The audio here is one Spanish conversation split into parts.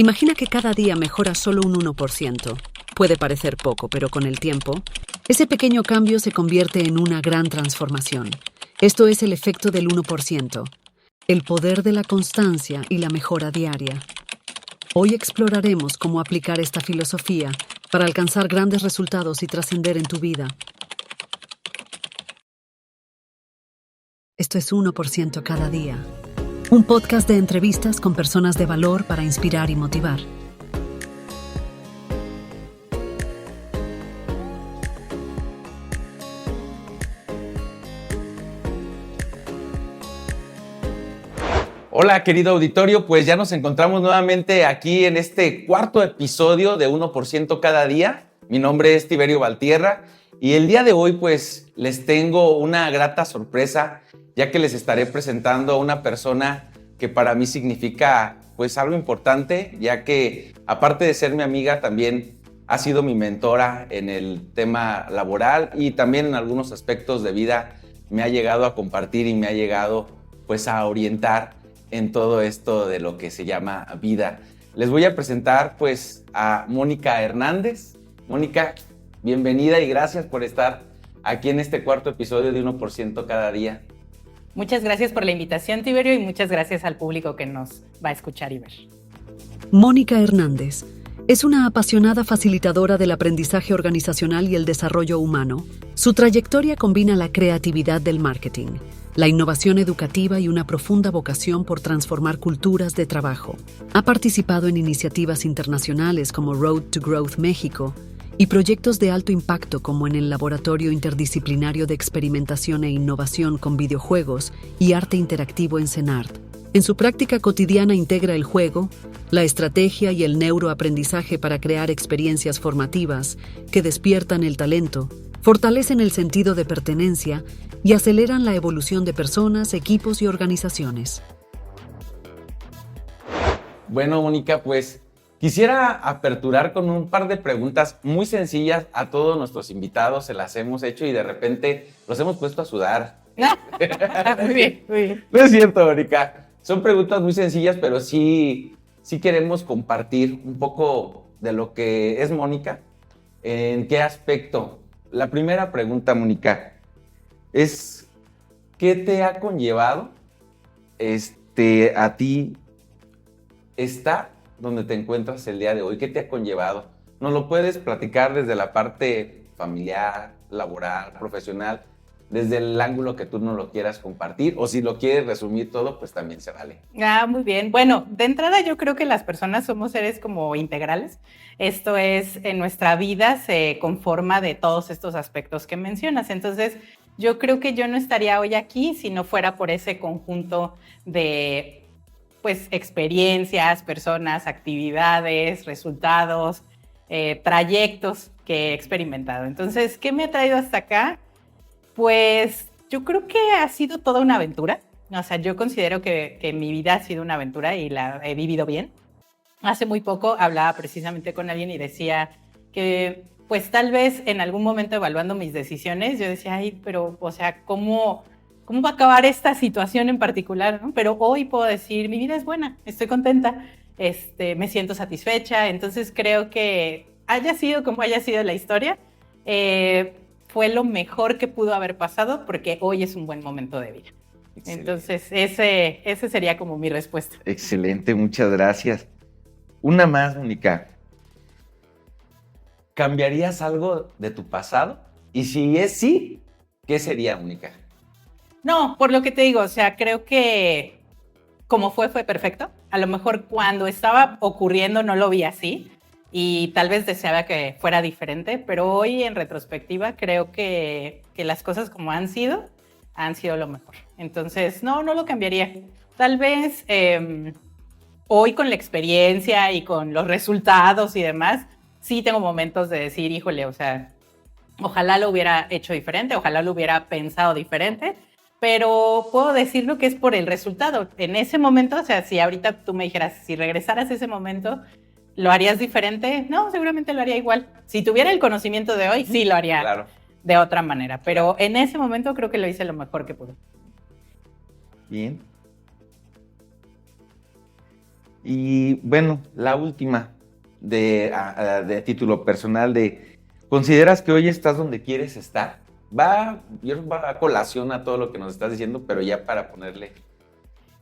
Imagina que cada día mejoras solo un 1%. Puede parecer poco, pero con el tiempo, ese pequeño cambio se convierte en una gran transformación. Esto es el efecto del 1%, el poder de la constancia y la mejora diaria. Hoy exploraremos cómo aplicar esta filosofía para alcanzar grandes resultados y trascender en tu vida. Esto es 1% cada día. Un podcast de entrevistas con personas de valor para inspirar y motivar. Hola, querido auditorio, pues ya nos encontramos nuevamente aquí en este cuarto episodio de 1% cada día. Mi nombre es Tiberio Valtierra y el día de hoy pues les tengo una grata sorpresa, ya que les estaré presentando a una persona que para mí significa pues algo importante, ya que aparte de ser mi amiga también ha sido mi mentora en el tema laboral y también en algunos aspectos de vida me ha llegado a compartir y me ha llegado pues a orientar en todo esto de lo que se llama vida. Les voy a presentar pues a Mónica Hernández. Mónica, bienvenida y gracias por estar aquí en este cuarto episodio de 1% cada día. Muchas gracias por la invitación, Tiberio, y muchas gracias al público que nos va a escuchar y ver. Mónica Hernández es una apasionada facilitadora del aprendizaje organizacional y el desarrollo humano. Su trayectoria combina la creatividad del marketing, la innovación educativa y una profunda vocación por transformar culturas de trabajo. Ha participado en iniciativas internacionales como Road to Growth México y proyectos de alto impacto como en el Laboratorio Interdisciplinario de Experimentación e Innovación con Videojuegos y Arte Interactivo en CENART. En su práctica cotidiana integra el juego, la estrategia y el neuroaprendizaje para crear experiencias formativas que despiertan el talento, fortalecen el sentido de pertenencia y aceleran la evolución de personas, equipos y organizaciones. Bueno, Mónica, pues quisiera aperturar con un par de preguntas muy sencillas a todos nuestros invitados. Se las hemos hecho y de repente los hemos puesto a sudar. Muy bien, muy bien. No es cierto, Mónica. Son preguntas muy sencillas, pero sí queremos compartir un poco de lo que es Mónica. ¿En qué aspecto? La primera pregunta, Mónica, es ¿qué te ha conllevado a ti estar donde te encuentras el día de hoy? ¿Qué te ha conllevado? ¿Nos lo puedes platicar desde la parte familiar, laboral, profesional, desde el ángulo que tú no lo quieras compartir? O si lo quieres resumir todo, pues también se vale. Muy bien. Bueno, de entrada yo creo que las personas somos seres como integrales. Esto es, en nuestra vida se conforma de todos estos aspectos que mencionas. Entonces, yo creo que yo no estaría hoy aquí si no fuera por ese conjunto de pues experiencias, personas, actividades, resultados, trayectos que he experimentado. Entonces, ¿qué me ha traído hasta acá? Pues yo creo que ha sido toda una aventura. O sea, yo considero que mi vida ha sido una aventura y la he vivido bien. Hace muy poco hablaba precisamente con alguien y decía que pues tal vez en algún momento evaluando mis decisiones, yo decía, ay, pero o sea, ¿cómo va a acabar esta situación en particular, ¿no? Pero hoy puedo decir, mi vida es buena, estoy contenta, me siento satisfecha. Entonces creo que haya sido como haya sido la historia, fue lo mejor que pudo haber pasado porque hoy es un buen momento de vida. Excelente. Entonces ese sería como mi respuesta. Excelente, muchas gracias. Una más, Mónica. ¿Cambiarías algo de tu pasado? Y si es sí, ¿qué sería, Mónica? No, por lo que te digo, o sea, creo que como fue perfecto. A lo mejor cuando estaba ocurriendo no lo vi así y tal vez deseaba que fuera diferente, pero hoy en retrospectiva creo que las cosas como han sido lo mejor. Entonces, no lo cambiaría. Tal vez hoy con la experiencia y con los resultados y demás, sí tengo momentos de decir, híjole, o sea, ojalá lo hubiera hecho diferente, ojalá lo hubiera pensado diferente, pero puedo decirlo que es por el resultado. En ese momento, o sea, si ahorita tú me dijeras, si regresaras a ese momento, ¿lo harías diferente? No, seguramente lo haría igual. Si tuviera el conocimiento de hoy, sí lo haría claro, de otra manera, pero en ese momento creo que lo hice lo mejor que pude. Bien. Y bueno, la última de título personal ¿consideras que hoy estás donde quieres estar? Yo creo que va a colación a todo lo que nos estás diciendo, pero ya para ponerle.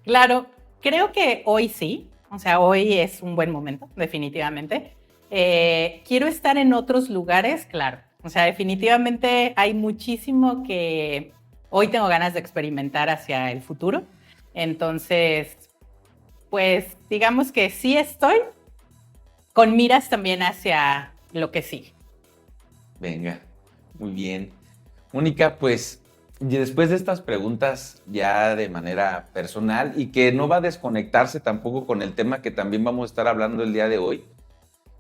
Claro, creo que hoy sí, o sea, hoy es un buen momento, definitivamente. Quiero estar en otros lugares, claro. O sea, definitivamente hay muchísimo que hoy tengo ganas de experimentar hacia el futuro. Entonces, pues digamos que sí estoy con miras también hacia lo que sigue. Venga, muy bien. Mónica, pues y después de estas preguntas ya de manera personal y que no va a desconectarse tampoco con el tema que también vamos a estar hablando el día de hoy,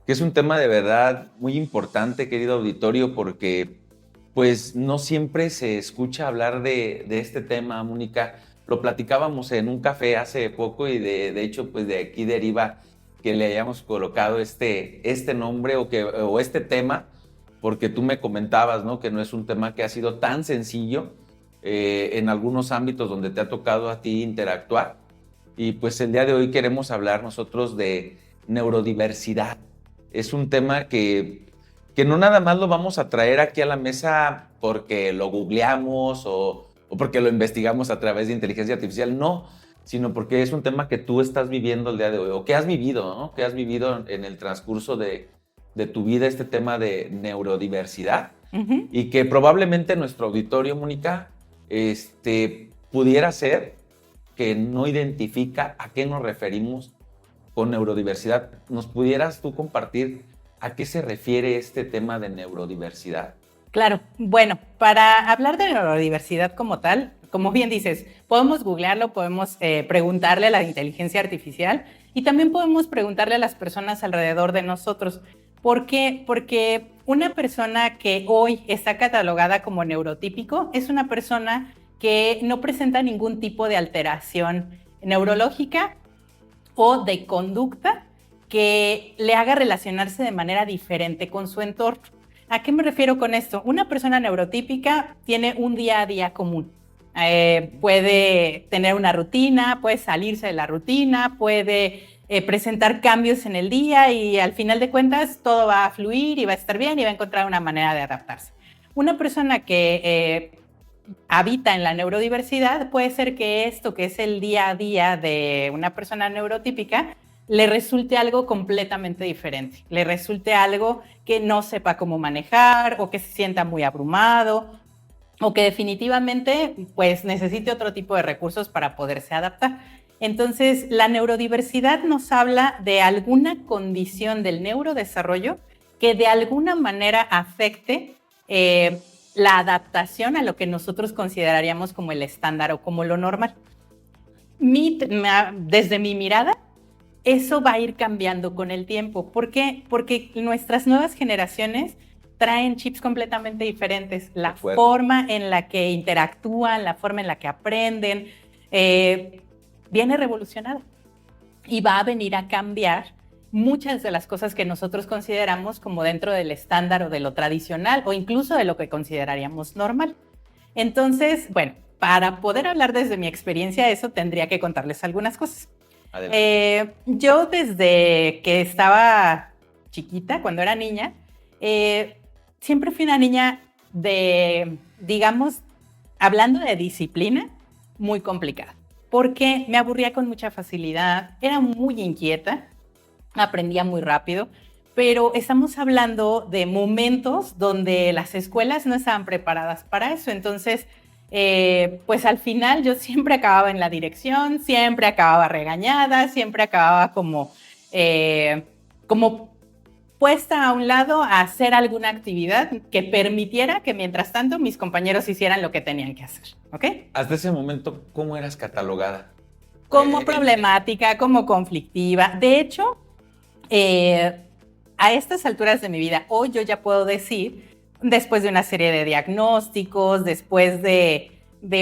que es un tema de verdad muy importante, querido auditorio, porque pues no siempre se escucha hablar de este tema, Mónica. Lo platicábamos en un café hace poco y de hecho pues de aquí deriva que le hayamos colocado este nombre o este tema, porque tú me comentabas, ¿no? Que no es un tema que ha sido tan sencillo en algunos ámbitos donde te ha tocado a ti interactuar. Y pues el día de hoy queremos hablar nosotros de neurodiversidad. Es un tema que no nada más lo vamos a traer aquí a la mesa porque lo googleamos o porque lo investigamos a través de inteligencia artificial, no, sino porque es un tema que tú estás viviendo el día de hoy o que has vivido, ¿no? Que has vivido en el transcurso de tu vida este tema de neurodiversidad y que probablemente nuestro auditorio, Mónica, pudiera ser que no identifica a qué nos referimos con neurodiversidad. ¿Nos pudieras tú compartir a qué se refiere este tema de neurodiversidad? Claro, bueno, para hablar de neurodiversidad como tal, como bien dices, podemos googlearlo, podemos preguntarle a la inteligencia artificial y también podemos preguntarle a las personas alrededor de nosotros. ¿Por qué? Porque una persona que hoy está catalogada como neurotípico es una persona que no presenta ningún tipo de alteración neurológica o de conducta que le haga relacionarse de manera diferente con su entorno. ¿A qué me refiero con esto? Una persona neurotípica tiene un día a día común. Puede tener una rutina, puede salirse de la rutina, puede presentar cambios en el día y al final de cuentas todo va a fluir y va a estar bien y va a encontrar una manera de adaptarse. Una persona que habita en la neurodiversidad puede ser que esto que es el día a día de una persona neurotípica le resulte algo completamente diferente, le resulte algo que no sepa cómo manejar o que se sienta muy abrumado o que definitivamente pues necesite otro tipo de recursos para poderse adaptar. Entonces, la neurodiversidad nos habla de alguna condición del neurodesarrollo que de alguna manera afecte la adaptación a lo que nosotros consideraríamos como el estándar o como lo normal. Desde mi mirada, eso va a ir cambiando con el tiempo. ¿Por qué? Porque nuestras nuevas generaciones traen chips completamente diferentes. La forma en la que interactúan, la forma en la que aprenden, viene revolucionada y va a venir a cambiar muchas de las cosas que nosotros consideramos como dentro del estándar o de lo tradicional o incluso de lo que consideraríamos normal. Entonces, bueno, para poder hablar desde mi experiencia, eso tendría que contarles algunas cosas. Yo desde que estaba chiquita, cuando era niña, siempre fui una niña digamos, hablando de disciplina, muy complicada, porque me aburría con mucha facilidad, era muy inquieta, aprendía muy rápido, pero estamos hablando de momentos donde las escuelas no estaban preparadas para eso. Entonces, pues al final yo siempre acababa en la dirección, siempre acababa regañada, siempre acababa como puesta a un lado a hacer alguna actividad que permitiera que mientras tanto mis compañeros hicieran lo que tenían que hacer, ¿ok? Hasta ese momento, ¿cómo eras catalogada? Como problemática, como conflictiva. De hecho, a estas alturas de mi vida, hoy yo ya puedo decir, después de una serie de diagnósticos, después de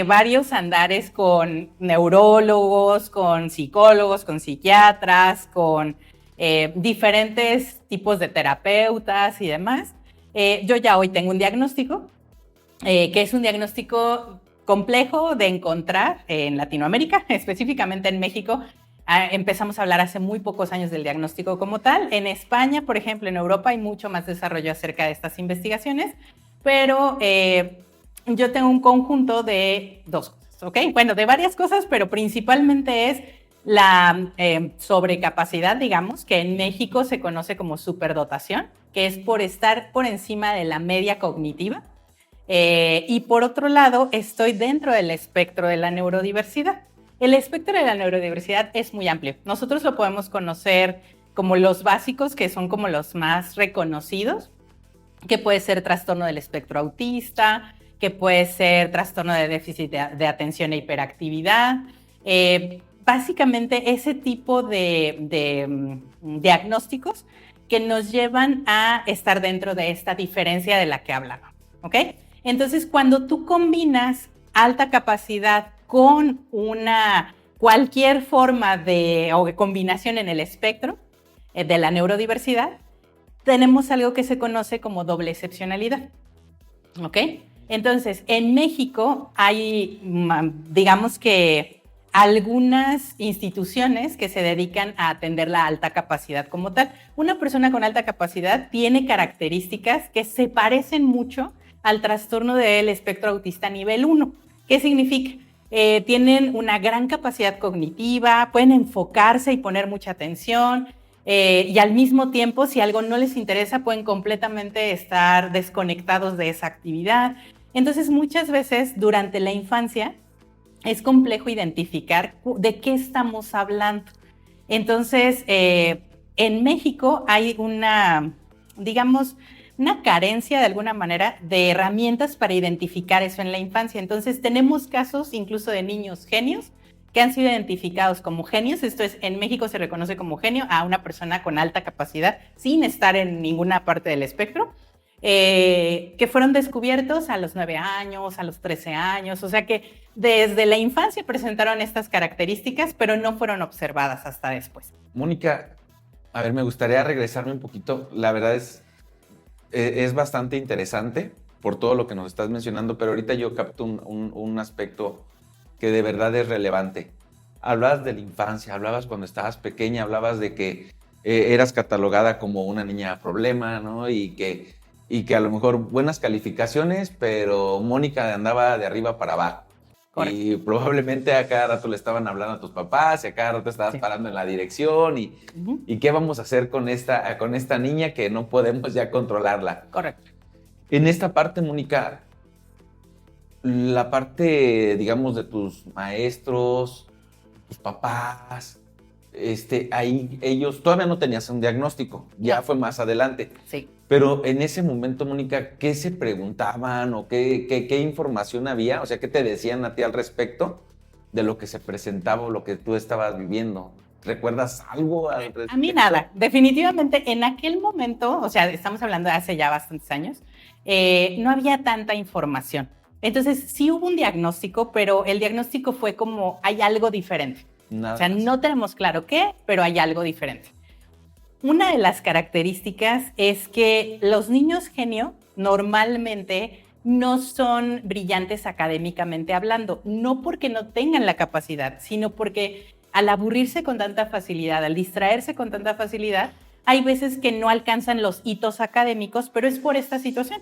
varios andares con neurólogos, con psicólogos, con psiquiatras, con diferentes tipos de terapeutas y demás, yo ya hoy tengo un diagnóstico, que es un diagnóstico complejo de encontrar en Latinoamérica, específicamente en México. Empezamos a hablar hace muy pocos años del diagnóstico como tal. En España, por ejemplo, en Europa hay mucho más desarrollo acerca de estas investigaciones, pero yo tengo un conjunto de dos cosas, ¿ok? Bueno, de varias cosas, pero principalmente es la sobrecapacidad, digamos, que en México se conoce como superdotación, que es por estar por encima de la media cognitiva. Y por otro lado, estoy dentro del espectro de la neurodiversidad. El espectro de la neurodiversidad es muy amplio. Nosotros lo podemos conocer como los básicos, que son como los más reconocidos, que puede ser trastorno del espectro autista, que puede ser trastorno de déficit de atención e hiperactividad. Básicamente ese tipo de diagnósticos que nos llevan a estar dentro de esta diferencia de la que hablaba, ¿ok? Entonces, cuando tú combinas alta capacidad con cualquier forma o combinación en el espectro de la neurodiversidad, tenemos algo que se conoce como doble excepcionalidad, ¿ok? Entonces, en México hay, digamos que, algunas instituciones que se dedican a atender la alta capacidad como tal. Una persona con alta capacidad tiene características que se parecen mucho al trastorno del espectro autista nivel 1. ¿Qué significa? Tienen una gran capacidad cognitiva, pueden enfocarse y poner mucha atención, y al mismo tiempo, si algo no les interesa, pueden completamente estar desconectados de esa actividad. Entonces, muchas veces durante la infancia es complejo identificar de qué estamos hablando. Entonces, en México hay una carencia de alguna manera de herramientas para identificar eso en la infancia. Entonces, tenemos casos incluso de niños genios que han sido identificados como genios. Esto es, en México se reconoce como genio a una persona con alta capacidad sin estar en ninguna parte del espectro, que fueron descubiertos a los 9 años, a los 13 años, o sea que desde la infancia presentaron estas características, pero no fueron observadas hasta después. Mónica, a ver, me gustaría regresarme un poquito. La verdad es bastante interesante por todo lo que nos estás mencionando, pero ahorita yo capto un aspecto que de verdad es relevante. Hablabas de la infancia, hablabas cuando estabas pequeña, hablabas de que eras catalogada como una niña problema, ¿no? Y que a lo mejor buenas calificaciones, pero Mónica andaba de arriba para abajo. Correcto. Y probablemente a cada rato le estaban hablando a tus papás y a cada rato estabas parando en la dirección y ¿qué vamos a hacer con esta niña que no podemos ya controlarla? Correcto. En esta parte, Mónica, la parte, digamos, de tus maestros, tus papás, ahí ellos todavía no tenías un diagnóstico, ya fue más adelante. Sí. Pero en ese momento, Mónica, ¿qué se preguntaban o qué información había? O sea, ¿qué te decían a ti al respecto de lo que se presentaba o lo que tú estabas viviendo? ¿Recuerdas algo al respecto? A mí nada. Definitivamente en aquel momento, o sea, estamos hablando de hace ya bastantes años, no había tanta información. Entonces sí hubo un diagnóstico, pero el diagnóstico fue como hay algo diferente. Nada. O sea, no tenemos claro qué, pero hay algo diferente. Una de las características es que los niños genio normalmente no son brillantes académicamente hablando, no porque no tengan la capacidad, sino porque al aburrirse con tanta facilidad, al distraerse con tanta facilidad, hay veces que no alcanzan los hitos académicos, pero es por esta situación.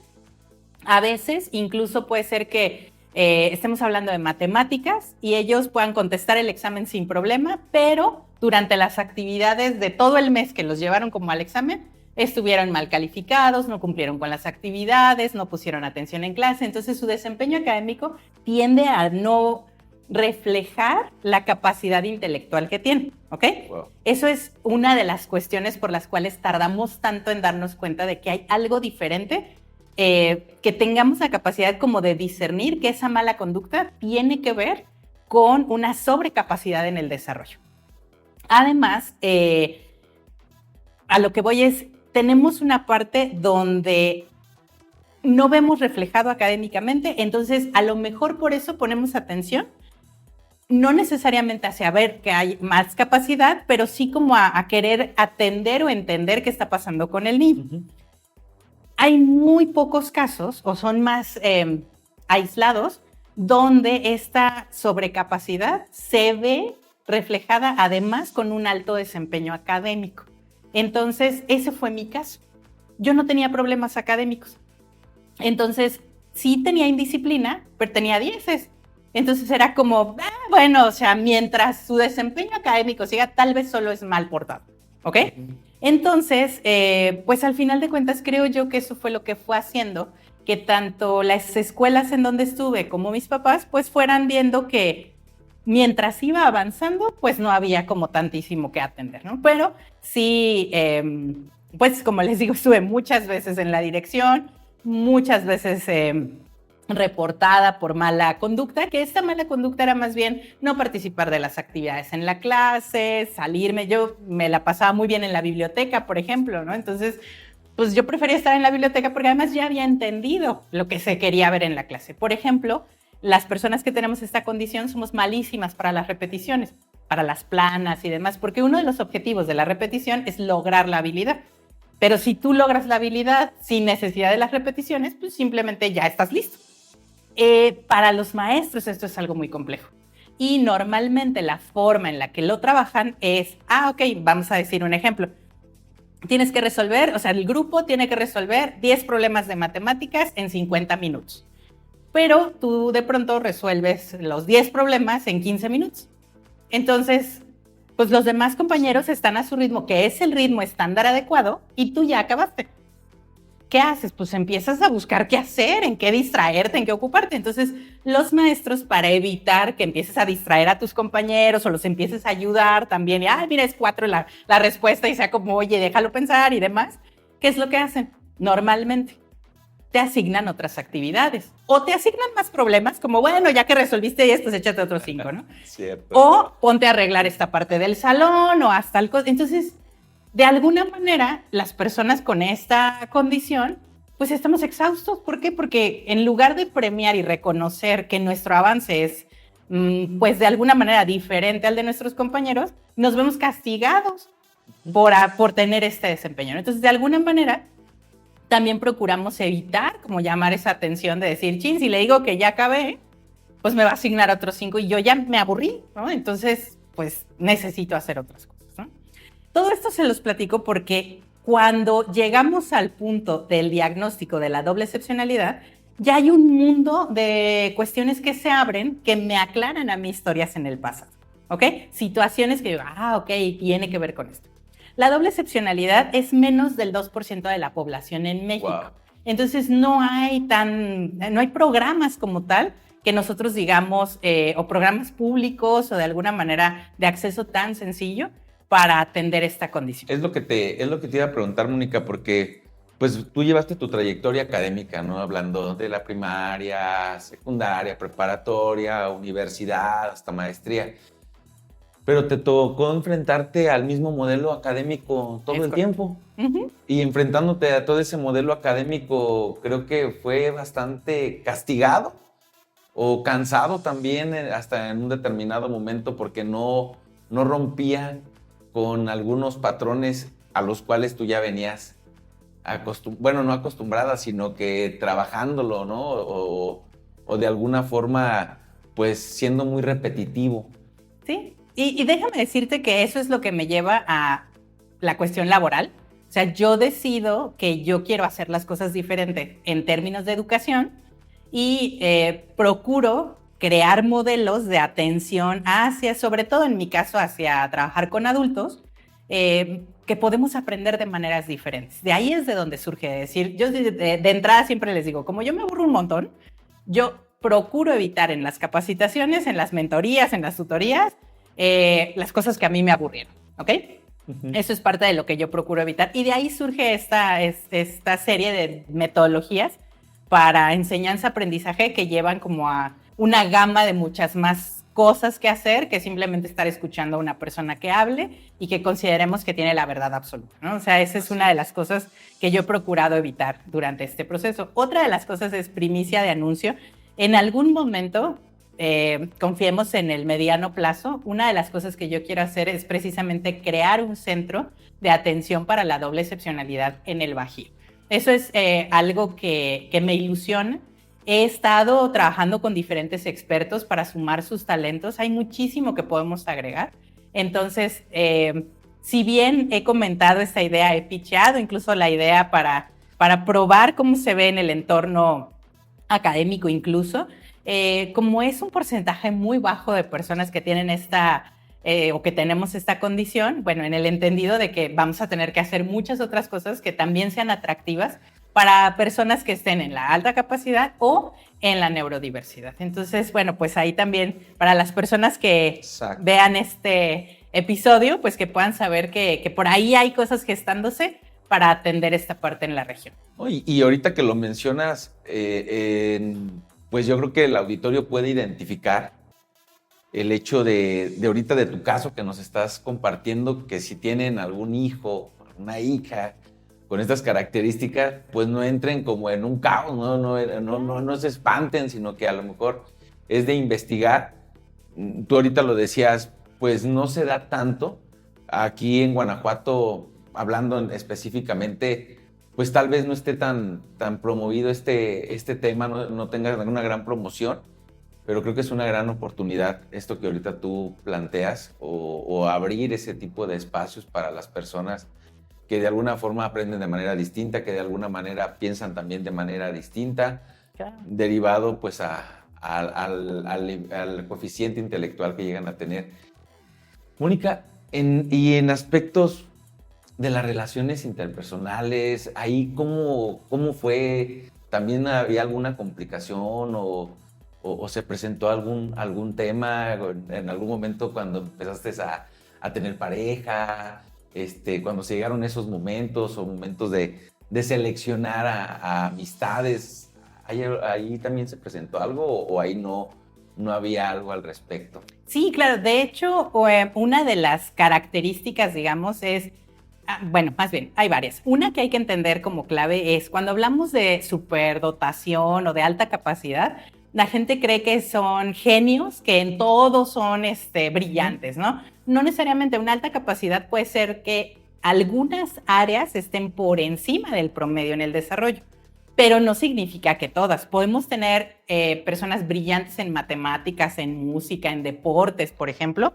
A veces incluso puede ser que estemos hablando de matemáticas y ellos puedan contestar el examen sin problema, pero durante las actividades de todo el mes que los llevaron como al examen, estuvieron mal calificados, no cumplieron con las actividades, no pusieron atención en clase, entonces su desempeño académico tiende a no reflejar la capacidad intelectual que tienen, ¿ok? Wow. Eso es una de las cuestiones por las cuales tardamos tanto en darnos cuenta de que hay algo diferente, que tengamos la capacidad como de discernir que esa mala conducta tiene que ver con una sobrecapacidad en el desarrollo. Además, a lo que voy es, tenemos una parte donde no vemos reflejado académicamente, entonces a lo mejor por eso ponemos atención, no necesariamente hacia ver que hay más capacidad, pero sí como a querer atender o entender qué está pasando con el niño. Uh-huh. Hay muy pocos casos, o son más aislados, donde esta sobrecapacidad se ve reflejada además con un alto desempeño académico. Entonces, ese fue mi caso. Yo no tenía problemas académicos. Entonces, sí tenía indisciplina, pero tenía 10. Entonces era como, bueno, o sea, mientras su desempeño académico siga, tal vez solo es mal portado, ¿ok? Entonces, pues al final de cuentas creo yo que eso fue lo que fue haciendo que tanto las escuelas en donde estuve como mis papás, pues fueran viendo que mientras iba avanzando, pues no había como tantísimo que atender, ¿no? Pero sí, pues como les digo, estuve muchas veces en la dirección, muchas veces reportada por mala conducta, que esta mala conducta era más bien no participar de las actividades en la clase, salirme. Yo me la pasaba muy bien en la biblioteca, por ejemplo, ¿no? Entonces, pues yo prefería estar en la biblioteca porque además ya había entendido lo que se quería ver en la clase. Por ejemplo, las personas que tenemos esta condición somos malísimas para las repeticiones, para las planas y demás, porque uno de los objetivos de la repetición es lograr la habilidad. Pero si tú logras la habilidad sin necesidad de las repeticiones, pues simplemente ya estás listo. Para los maestros esto es algo muy complejo. Y normalmente la forma en la que lo trabajan es, ok, vamos a decir un ejemplo. Tienes que resolver, o sea, el grupo tiene que resolver 10 problemas de matemáticas en 50 minutos. Pero tú de pronto resuelves los 10 problemas en 15 minutos. Entonces, pues los demás compañeros están a su ritmo, que es el ritmo estándar adecuado, y tú ya acabaste. ¿Qué haces? Pues empiezas a buscar qué hacer, en qué distraerte, en qué ocuparte. Entonces, los maestros, para evitar que empieces a distraer a tus compañeros o los empieces a ayudar también, y, mira, es 4 la respuesta, y sea como, oye, déjalo pensar y demás, ¿qué es lo que hacen? Normalmente te asignan otras actividades o te asignan más problemas, como, bueno, ya que resolviste esto, pues échate otros 5, ¿no? Cierto. O ponte a arreglar esta parte del salón o hasta el... Entonces, de alguna manera, las personas con esta condición, pues estamos exhaustos. ¿Por qué? Porque en lugar de premiar y reconocer que nuestro avance es, pues de alguna manera diferente al de nuestros compañeros, nos vemos castigados por tener este desempeño. Entonces, de alguna manera, también procuramos evitar como llamar esa atención de decir, chin, si le digo que ya acabé, pues me va a asignar otros 5 y yo ya me aburrí, ¿no? Entonces, pues necesito hacer otras cosas, ¿no? Todo esto se los platico porque cuando llegamos al punto del diagnóstico de la doble excepcionalidad, ya hay un mundo de cuestiones que se abren que me aclaran a mí historias en el pasado, ¿ok? Situaciones que digo, ok, tiene que ver con esto. La doble excepcionalidad es menos del 2% de la población en México. Wow. Entonces no hay programas como tal que nosotros digamos, o programas públicos o de alguna manera de acceso tan sencillo para atender esta condición. Es lo que te iba a preguntar, Mónica, porque pues tú llevaste tu trayectoria académica, ¿no? Hablando de la primaria, secundaria, preparatoria, universidad, hasta maestría. Pero te tocó enfrentarte al mismo modelo académico todo el tiempo. Uh-huh. Y enfrentándote a todo ese modelo académico, creo que fue bastante castigado o cansado también hasta en un determinado momento porque no rompía con algunos patrones a los cuales tú ya venías no acostumbrada, sino que trabajándolo, ¿no? O de alguna forma, pues siendo muy repetitivo. Sí. Y déjame decirte que eso es lo que me lleva a la cuestión laboral. O sea, yo decido que yo quiero hacer las cosas diferente en términos de educación y procuro crear modelos de atención sobre todo en mi caso, hacia trabajar con adultos, que podemos aprender de maneras diferentes. De ahí es de donde surge decir, yo de entrada siempre les digo, como yo me aburro un montón, yo procuro evitar en las capacitaciones, en las mentorías, en las tutorías, las cosas que a mí me aburrieron, ¿ok? Uh-huh. Eso es parte de lo que yo procuro evitar. Y de ahí surge esta serie de metodologías para enseñanza-aprendizaje que llevan como a una gama de muchas más cosas que hacer que simplemente estar escuchando a una persona que hable y que consideremos que tiene la verdad absoluta, ¿no? O sea, esa es una de las cosas que yo he procurado evitar durante este proceso. Otra de las cosas es primicia de anuncio. En algún momento... confiemos en el mediano plazo, una de las cosas que yo quiero hacer es precisamente crear un centro de atención para la doble excepcionalidad en el Bajío. Eso es algo que me ilusiona. He estado trabajando con diferentes expertos para sumar sus talentos. Hay muchísimo que podemos agregar. Entonces, si bien he comentado esta idea, he pitchado incluso la idea para probar cómo se ve en el entorno académico incluso, como es un porcentaje muy bajo de personas que tienen o que tenemos esta condición, bueno, en el entendido de que vamos a tener que hacer muchas otras cosas que también sean atractivas para personas que estén en la alta capacidad o en la neurodiversidad. Entonces, bueno, pues ahí también para las personas que vean este episodio, pues que puedan saber que por ahí hay cosas gestándose para atender esta parte en la región. Y ahorita que lo mencionas, pues yo creo que el auditorio puede identificar el hecho de ahorita de tu caso que nos estás compartiendo, que si tienen algún hijo, una hija con estas características, pues no entren como en un caos, no se espanten, sino que a lo mejor es de investigar. Tú ahorita lo decías, pues no se da tanto. Aquí en Guanajuato, hablando específicamente, pues tal vez no esté tan promovido este tema, no tenga una gran promoción, pero creo que es una gran oportunidad esto que ahorita tú planteas o abrir ese tipo de espacios para las personas que de alguna forma aprenden de manera distinta, que de alguna manera piensan también de manera distinta, claro, derivado pues al coeficiente intelectual que llegan a tener. Mónica, en aspectos de las relaciones interpersonales, ahí ¿cómo fue? ¿También había alguna complicación o se presentó algún tema en algún momento cuando empezaste a tener pareja? Cuando se llegaron esos momentos o momentos de seleccionar a amistades, ¿ahí también se presentó algo o ahí no había algo al respecto? Sí, claro. De hecho, una de las características, digamos, es, bueno, más bien, hay varias. Una que hay que entender como clave es cuando hablamos de superdotación o de alta capacidad, la gente cree que son genios, que en todo son brillantes, ¿no? No necesariamente. Una alta capacidad puede ser que algunas áreas estén por encima del promedio en el desarrollo, pero no significa que todas. Podemos tener personas brillantes en matemáticas, en música, en deportes, por ejemplo,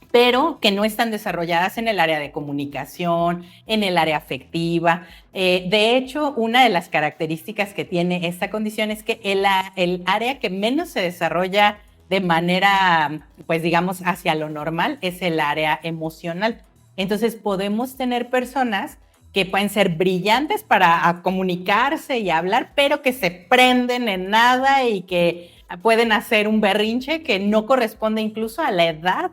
pero que no están desarrolladas en el área de comunicación, en el área afectiva. De hecho, una de las características que tiene esta condición es que el área que menos se desarrolla de manera, pues digamos, hacia lo normal es el área emocional. Entonces, podemos tener personas que pueden ser brillantes para comunicarse y hablar, pero que se prenden en nada y que pueden hacer un berrinche que no corresponde incluso a la edad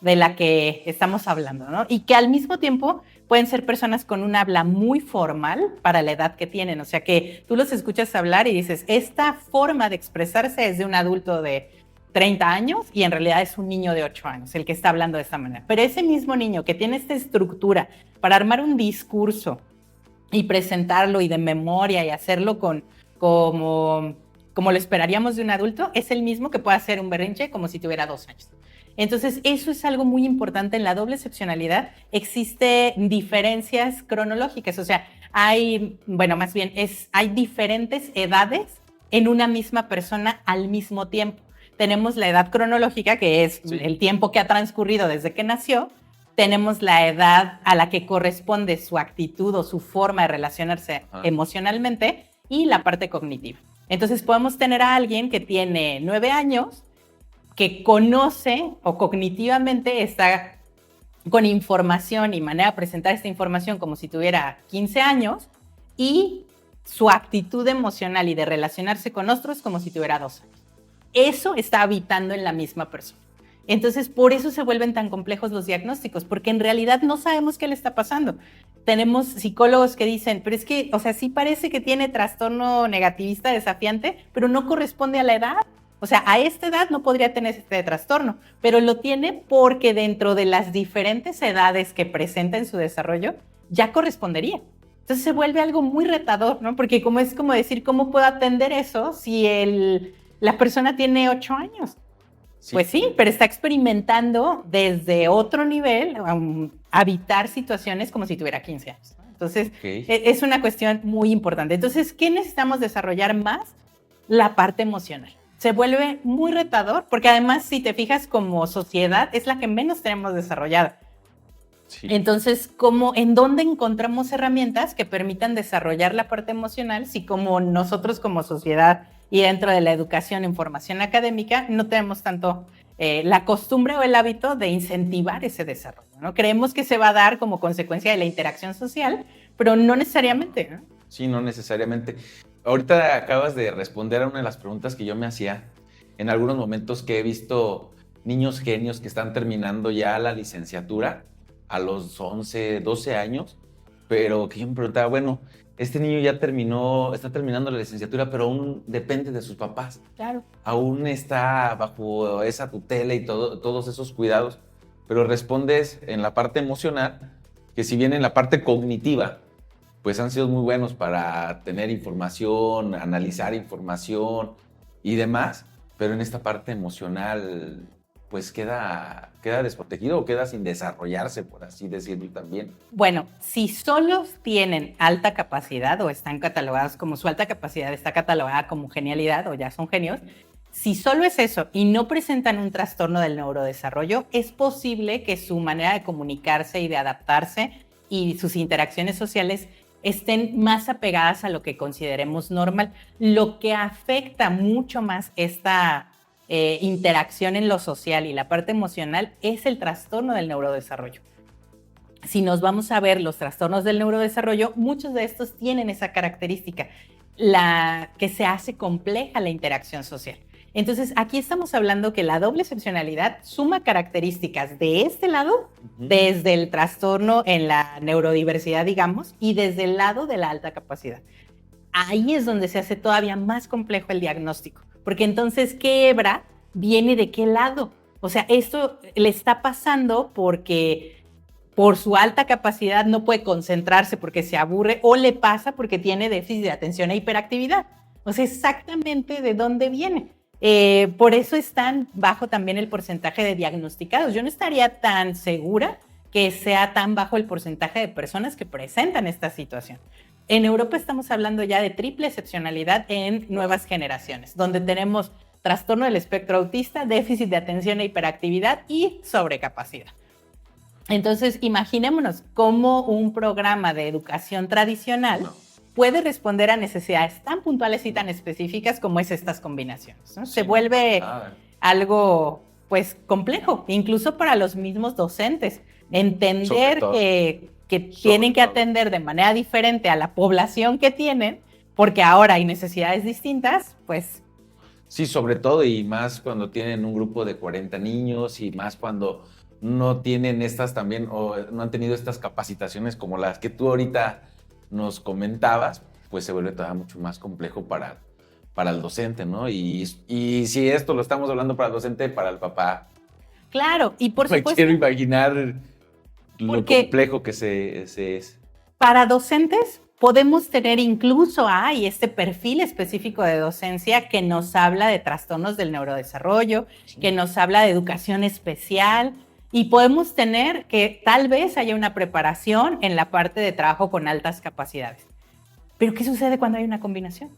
de la que estamos hablando, ¿no? Y que al mismo tiempo pueden ser personas con un habla muy formal para la edad que tienen. O sea, que tú los escuchas hablar y dices, esta forma de expresarse es de un adulto de 30 años y en realidad es un niño de 8 años el que está hablando de esta manera. Pero ese mismo niño que tiene esta estructura para armar un discurso y presentarlo y de memoria y hacerlo como lo esperaríamos de un adulto, es el mismo que puede hacer un berrinche como si tuviera 2 años. Entonces, eso es algo muy importante. En la doble excepcionalidad existen diferencias cronológicas, o sea, hay diferentes edades en una misma persona al mismo tiempo. Tenemos la edad cronológica, que es el tiempo que ha transcurrido desde que nació. Tenemos la edad a la que corresponde su actitud o su forma de relacionarse emocionalmente y la parte cognitiva. Entonces, podemos tener a alguien que tiene 9 años, que conoce o cognitivamente está con información y manera de presentar esta información como si tuviera 15 años y su actitud emocional y de relacionarse con otros como si tuviera 2 años. Eso está habitando en la misma persona. Entonces, por eso se vuelven tan complejos los diagnósticos, porque en realidad no sabemos qué le está pasando. Tenemos psicólogos que dicen, pero es que, o sea, sí parece que tiene trastorno negativista desafiante, pero no corresponde a la edad. O sea, a esta edad no podría tener este trastorno, pero lo tiene porque dentro de las diferentes edades que presenta en su desarrollo, ya correspondería. Entonces se vuelve algo muy retador, ¿no? Porque es como decir, ¿cómo puedo atender eso si la persona tiene 8 años? Sí. Pues sí, pero está experimentando desde otro nivel, habitar situaciones como si tuviera 15 años, ¿no? Entonces, es una cuestión muy importante. Entonces, ¿qué necesitamos desarrollar más? La parte emocional. Se vuelve muy retador, porque además, si te fijas, como sociedad, es la que menos tenemos desarrollada. Sí. Entonces, ¿en dónde encontramos herramientas que permitan desarrollar la parte emocional si como nosotros como sociedad y dentro de la educación en formación académica no tenemos tanto la costumbre o el hábito de incentivar ese desarrollo, ¿no? Creemos que se va a dar como consecuencia de la interacción social, pero no necesariamente, ¿no? Sí, no necesariamente. Ahorita acabas de responder a una de las preguntas que yo me hacía en algunos momentos que he visto niños genios que están terminando ya la licenciatura a los 11, 12 años, pero que yo me preguntaba, bueno, este niño ya está terminando la licenciatura, pero aún depende de sus papás. Claro. Aún está bajo esa tutela y todos esos cuidados, pero respondes en la parte emocional, que si bien en la parte cognitiva, pues han sido muy buenos para tener información, analizar información y demás, pero en esta parte emocional pues queda desprotegido o queda sin desarrollarse, por así decirlo también. Bueno, si solo tienen alta capacidad o están catalogados como su alta capacidad está catalogada como genialidad o ya son genios, si solo es eso y no presentan un trastorno del neurodesarrollo, es posible que su manera de comunicarse y de adaptarse y sus interacciones sociales estén más apegadas a lo que consideremos normal. Lo que afecta mucho más esta interacción en lo social y la parte emocional es el trastorno del neurodesarrollo. Si nos vamos a ver los trastornos del neurodesarrollo, muchos de estos tienen esa característica, que se hace compleja la interacción social. Entonces, aquí estamos hablando que la doble excepcionalidad suma características de este lado, desde el trastorno en la neurodiversidad, digamos, y desde el lado de la alta capacidad. Ahí es donde se hace todavía más complejo el diagnóstico, porque entonces, ¿qué hebra viene de qué lado? O sea, esto le está pasando porque por su alta capacidad no puede concentrarse porque se aburre, o le pasa porque tiene déficit de atención e hiperactividad. O sea, exactamente de dónde viene. Por eso es tan bajo también el porcentaje de diagnosticados. Yo no estaría tan segura que sea tan bajo el porcentaje de personas que presentan esta situación. En Europa estamos hablando ya de triple excepcionalidad en nuevas generaciones, donde tenemos trastorno del espectro autista, déficit de atención e hiperactividad y sobrecapacidad. Entonces, imaginémonos cómo un programa de educación tradicional puede responder a necesidades tan puntuales y tan específicas como es estas combinaciones, ¿no? Se vuelve algo, pues, complejo, incluso para los mismos docentes. Entender que tienen que atender de manera diferente a la población que tienen, porque ahora hay necesidades distintas, pues... Sí, sobre todo, y más cuando tienen un grupo de 40 niños y más cuando no tienen estas también, o no han tenido estas capacitaciones como las que tú ahorita nos comentabas, pues se vuelve todavía mucho más complejo para el docente, ¿no? Y si esto lo estamos hablando para el docente, para el papá. Claro, y por supuesto... Me quiero imaginar lo complejo que se es. Para docentes podemos tener incluso este perfil específico de docencia que nos habla de trastornos del neurodesarrollo, que nos habla de educación especial, y podemos tener que tal vez haya una preparación en la parte de trabajo con altas capacidades. Pero ¿qué sucede cuando hay una combinación?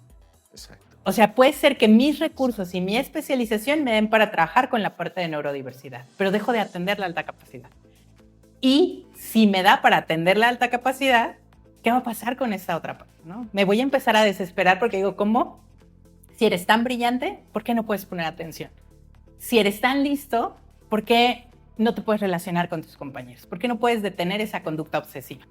Exacto. O sea, puede ser que mis recursos y mi especialización me den para trabajar con la parte de neurodiversidad, pero dejo de atender la alta capacidad. Y si me da para atender la alta capacidad, ¿qué va a pasar con esta otra parte, ¿no? Me voy a empezar a desesperar porque digo, ¿cómo? Si eres tan brillante, ¿por qué no puedes poner atención? Si eres tan listo, ¿por qué no te puedes relacionar con tus compañeros? ¿Por qué no puedes detener esa conducta obsesiva?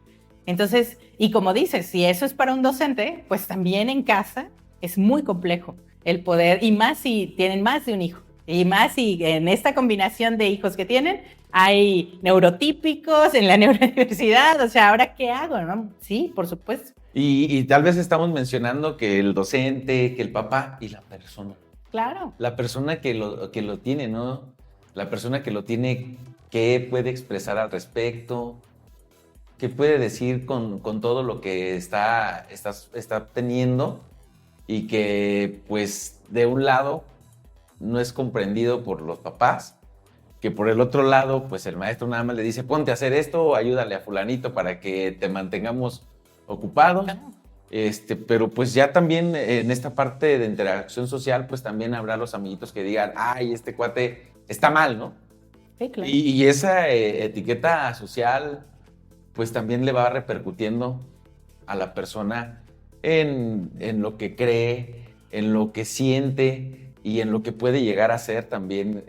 Entonces, y como dices, si eso es para un docente, pues también en casa es muy complejo el poder, y más si tienen más de un hijo, y más si en esta combinación de hijos que tienen, hay neurotípicos en la neurodiversidad, o sea, ¿ahora qué hago, no? Sí, por supuesto. Y tal vez estamos mencionando que el docente, que el papá y la persona. Claro. La persona que lo tiene, ¿no? La persona que lo tiene, ¿qué puede expresar al respecto? ¿Qué puede decir con todo lo que está teniendo? Y que, pues, de un lado no es comprendido por los papás, que por el otro lado, pues el maestro nada más le dice, ponte a hacer esto o ayúdale a fulanito para que te mantengamos ocupados. Pero pues ya también en esta parte de interacción social, pues también habrá los amiguitos que digan, ay, este cuate está mal, ¿no? Sí, claro. Y esa etiqueta social, pues también le va repercutiendo a la persona en lo que cree, en lo que siente y en lo que puede llegar a ser también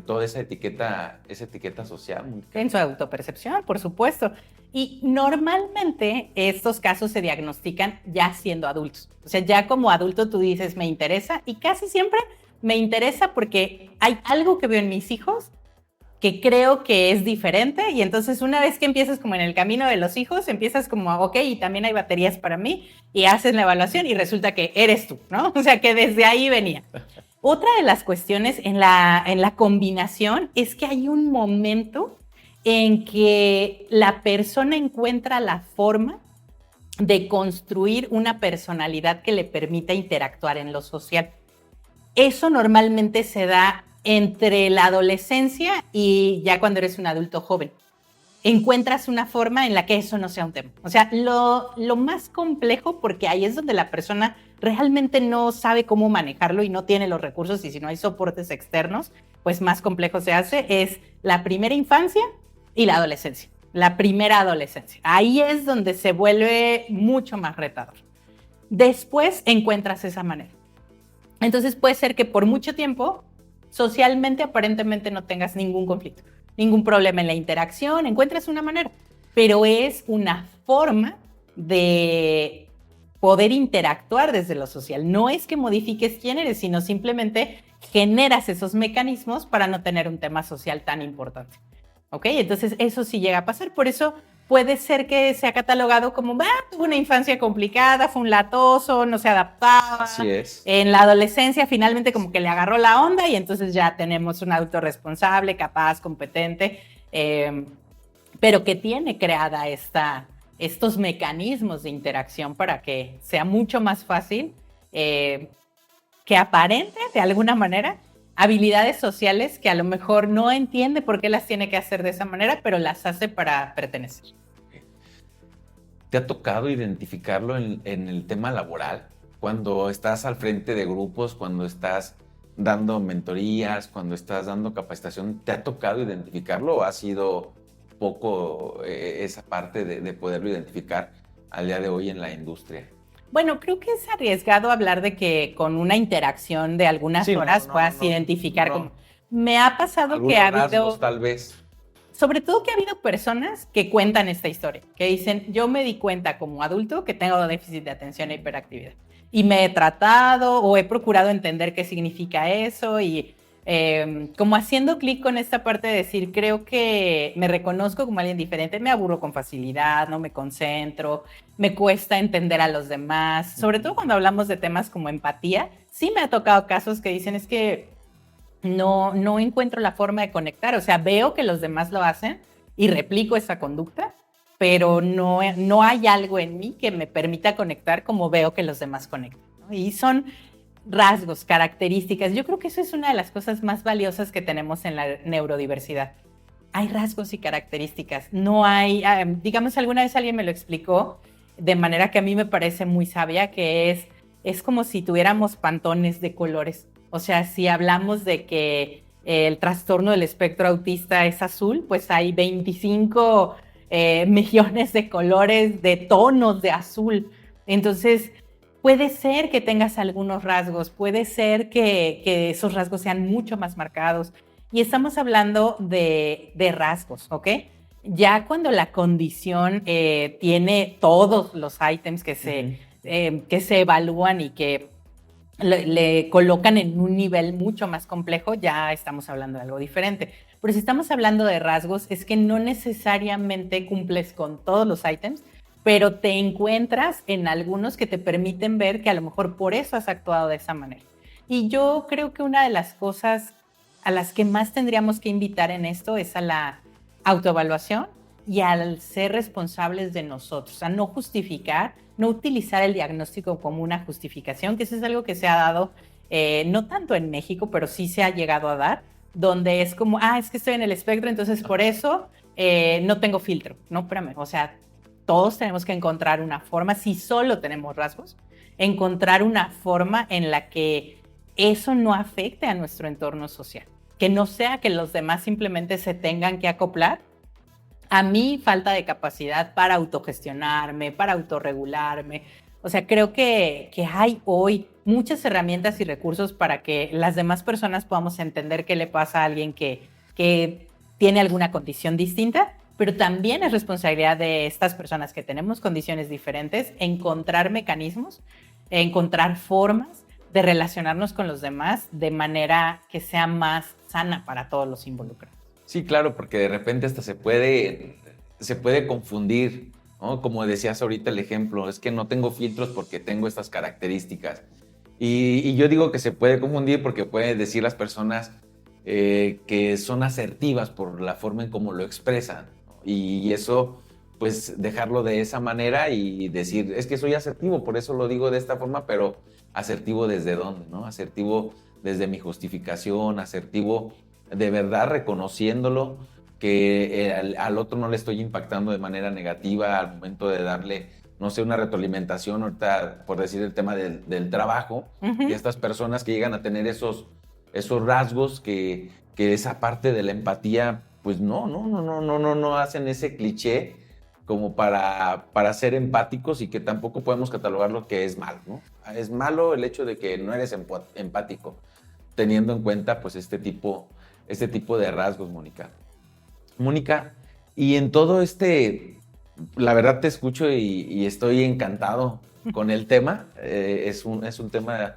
toda esa etiqueta social. En su autopercepción, por supuesto. Y normalmente estos casos se diagnostican ya siendo adultos. O sea, ya como adulto tú dices, me interesa, y casi siempre me interesa porque hay algo que veo en mis hijos que creo que es diferente, y entonces una vez que empiezas como en el camino de los hijos, empiezas como, ok, y también hay baterías para mí, y haces la evaluación y resulta que eres tú, ¿no? O sea, que desde ahí venía. Otra de las cuestiones en la combinación es que hay un momento en que la persona encuentra la forma de construir una personalidad que le permita interactuar en lo social. Eso normalmente se da entre la adolescencia y ya cuando eres un adulto joven. Encuentras una forma en la que eso no sea un tema. O sea, lo más complejo, porque ahí es donde la persona realmente no sabe cómo manejarlo y no tiene los recursos, y si no hay soportes externos, pues más complejo se hace, es la primera infancia y la adolescencia. La primera adolescencia. Ahí es donde se vuelve mucho más retador. Después encuentras esa manera. Entonces puede ser que por mucho tiempo, socialmente, aparentemente no tengas ningún conflicto, ningún problema en la interacción, encuentras una manera, pero es una forma de poder interactuar desde lo social. No es que modifiques quién eres, sino simplemente generas esos mecanismos para no tener un tema social tan importante. ¿Ok? Entonces eso sí llega a pasar. Por eso puede ser que sea catalogado como, tuvo una infancia complicada, fue un latoso, no se adaptaba. Así es. En la adolescencia finalmente como que le agarró la onda y entonces ya tenemos un adulto responsable, capaz, competente, pero que tiene creada estos mecanismos de interacción para que sea mucho más fácil que aparente de alguna manera habilidades sociales que a lo mejor no entiende por qué las tiene que hacer de esa manera, pero las hace para pertenecer. ¿Te ha tocado identificarlo en el tema laboral? Cuando estás al frente de grupos, cuando estás dando mentorías, cuando estás dando capacitación, ¿te ha tocado identificarlo o ha sido poco esa parte de poderlo identificar al día de hoy en la industria? Bueno, creo que es arriesgado hablar de que con una interacción de algunas horas puedas identificar como... Me ha pasado que ha habido... Rasgos, tal vez. Sobre todo que ha habido personas que cuentan esta historia, que dicen, yo me di cuenta como adulto que tengo déficit de atención e hiperactividad. Y me he tratado o he procurado entender qué significa eso y como haciendo clic con esta parte de decir, creo que me reconozco como alguien diferente, me aburro con facilidad, no me concentro, me cuesta entender a los demás, sobre todo cuando hablamos de temas como empatía. Sí me ha tocado casos que dicen, es que no encuentro la forma de conectar, o sea, veo que los demás lo hacen y replico esa conducta, pero no hay algo en mí que me permita conectar como veo que los demás conectan, ¿no? Y son rasgos, características. Yo creo que eso es una de las cosas más valiosas que tenemos en la neurodiversidad. Hay rasgos y características. No hay, digamos, alguna vez alguien me lo explicó de manera que a mí me parece muy sabia, que es como si tuviéramos pantones de colores. O sea, si hablamos de que el trastorno del espectro autista es azul, pues hay 25 millones de colores, de tonos de azul. Entonces, puede ser que tengas algunos rasgos, puede ser que esos rasgos sean mucho más marcados. Y estamos hablando de rasgos, ¿ok? Ya cuando la condición tiene todos los ítems que se evalúan y que le colocan en un nivel mucho más complejo, ya estamos hablando de algo diferente. Pero si estamos hablando de rasgos, es que no necesariamente cumples con todos los ítems, pero te encuentras en algunos que te permiten ver que a lo mejor por eso has actuado de esa manera. Y yo creo que una de las cosas a las que más tendríamos que invitar en esto es a la autoevaluación y al ser responsables de nosotros, a no justificar, no utilizar el diagnóstico como una justificación, que eso es algo que se ha dado, no tanto en México, pero sí se ha llegado a dar, donde es como, es que estoy en el espectro, entonces por eso no tengo filtro. No, espérame, o sea, todos tenemos que encontrar una forma, si solo tenemos rasgos, encontrar una forma en la que eso no afecte a nuestro entorno social, que no sea que los demás simplemente se tengan que acoplar a mi falta de capacidad para autogestionarme, para autorregularme. O sea, creo que hay hoy muchas herramientas y recursos para que las demás personas podamos entender qué le pasa a alguien que tiene alguna condición distinta, pero también es responsabilidad de estas personas que tenemos condiciones diferentes encontrar mecanismos, encontrar formas de relacionarnos con los demás de manera que sea más sana para todos los involucrados. Sí, claro, porque de repente hasta se puede confundir, ¿no? Como decías ahorita el ejemplo, es que no tengo filtros porque tengo estas características. Y yo digo que se puede confundir porque pueden decir las personas que son asertivas por la forma en cómo lo expresan, ¿no? Y eso, pues dejarlo de esa manera y decir, es que soy asertivo, por eso lo digo de esta forma, pero asertivo desde dónde, ¿no? Asertivo desde mi justificación, asertivo de verdad reconociéndolo, que al otro no le estoy impactando de manera negativa al momento de darle, no sé, una retroalimentación, ahorita por decir el tema del trabajo, y estas personas que llegan a tener esos rasgos que esa parte de la empatía, pues no hacen ese cliché como para ser empáticos y que tampoco podemos catalogar lo que es malo, ¿no? Es malo el hecho de que no eres empático, teniendo en cuenta pues este tipo de rasgos, Mónica. Mónica, y en todo la verdad te escucho y estoy encantado con el tema. Es un tema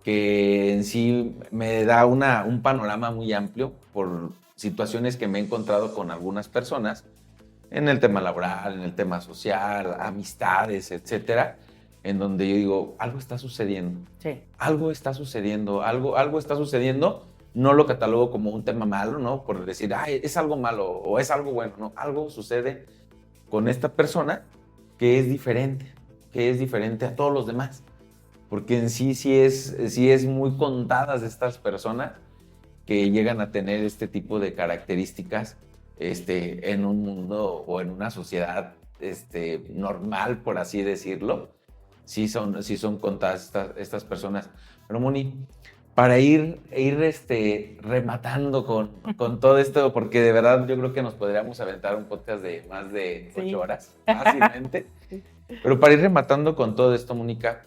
que en sí me da un panorama muy amplio por situaciones que me he encontrado con algunas personas en el tema laboral, en el tema social, amistades, etcétera, en donde yo digo, algo está sucediendo. Sí. Algo está sucediendo. No lo catalogo como un tema malo, ¿no? Por decir, es algo malo o es algo bueno, ¿no? Algo sucede con esta persona que es diferente a todos los demás. Porque en sí es muy contadas de estas personas que llegan a tener este tipo de características en un mundo o en una sociedad normal, por así decirlo. Sí son contadas estas personas. Pero Moni, para ir rematando con todo esto, porque de verdad yo creo que nos podríamos aventar un podcast de más de 8 horas, fácilmente. Pero para ir rematando con todo esto, Mónica,